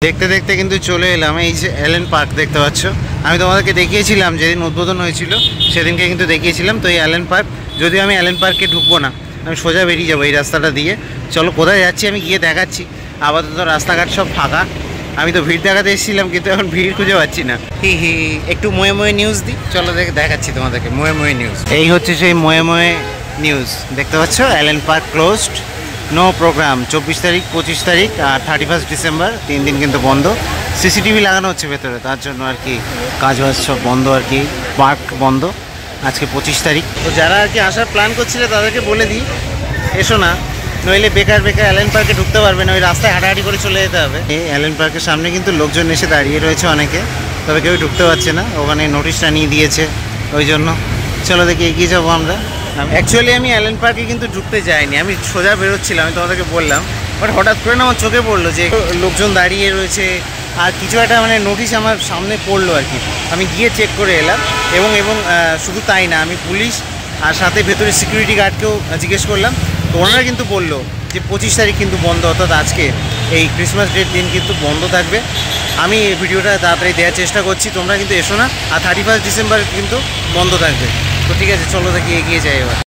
দেখতে দেখতে কিন্তু চলে এলাম এই যে এলেন পার্ক দেখতে পাচ্ছ। আমি তোমাদেরকে দেখিয়েছিলাম যেদিন উদ্বোধন হয়েছিল সেদিনকে কিন্তু দেখিয়েছিলাম। তো এই এলেন পার্ক, যদিও আমি এলেন পার্কে ঢুকবো না, আমি সোজা বেরিয়ে যাবো এই রাস্তাটা দিয়ে। চলো কোথায় যাচ্ছি আমি গিয়ে দেখাচ্ছি। আপাতত রাস্তাঘাট সব ফাঁকা। আমি তো ভিড় দেখাতে এসেছিলাম কিন্তু এখন ভিড় খুঁজে পাচ্ছি না। একটু ময়ে ময়ে নিউজ দিই, চলো দেখাচ্ছি তোমাদেরকে ময়ে ময়ে নিউজ। এই হচ্ছে সেই ময়ে ময়ে নিউজ দেখতে পাচ্ছ। এলেন পার্ক ক্লোজড, নো প্রোগ্রাম 24 তারিখ, 25 তারিখ আর 31 ডিসেম্বর, 3 দিন কিন্তু বন্ধ। সিসিটিভি লাগানো হচ্ছে ভেতরে, তার জন্য আর কি কাজবাজ সব বন্ধ আর কি। পার্ক বন্ধ আজকে 25 তারিখ। তো যারা আর কি আসার প্ল্যান করছিলে তাদেরকে বলে দিই এসো না, নইলে বেকার বেকার এলেন পার্কে ঢুকতে পারবে না, ওই রাস্তায় হাঁটাহাঁটি করে চলে যেতে হবে। এই এলেন পার্কের সামনে কিন্তু লোকজন এসে দাঁড়িয়ে রয়েছে অনেকে, তবে কেউ ঢুকতে পারছে না, ওখানে নোটিশটা নিয়ে দিয়েছে ওই জন্য। চলো দেখি এগিয়ে যাবো আমরা। অ্যাকচুয়ালি আমি এলেন পার্কে কিন্তু ঢুকতে যাইনি, আমি সোজা বেরোচ্ছিলাম, আমি তোমাদেরকে বললাম। বাট হঠাৎ করে না আমার চোখে পড়লো যে লোকজন দাঁড়িয়ে রয়েছে আর কিছু একটা মানে নোটিশ আমার সামনে পড়লো আর কি। আমি গিয়ে চেক করে এলাম এবং শুধু তাই না, আমি পুলিশ আর সাথে ভেতরে সিকিউরিটি গার্ডকেও জিজ্ঞেস করলাম। তো ওনারা কিন্তু বললো যে 25 তারিখ কিন্তু বন্ধ, অর্থাৎ আজকে এই ক্রিসমাস ডের দিন কিন্তু বন্ধ থাকবে। আমি ভিডিওটা তাড়াতাড়ি দেওয়ার চেষ্টা করছি, তোমরা কিন্তু এসো না। আর 31 ডিসেম্বর কিন্তু বন্ধ থাকবে। তো ঠিক আছে, চলো দেখি এগিয়ে যাই এবার।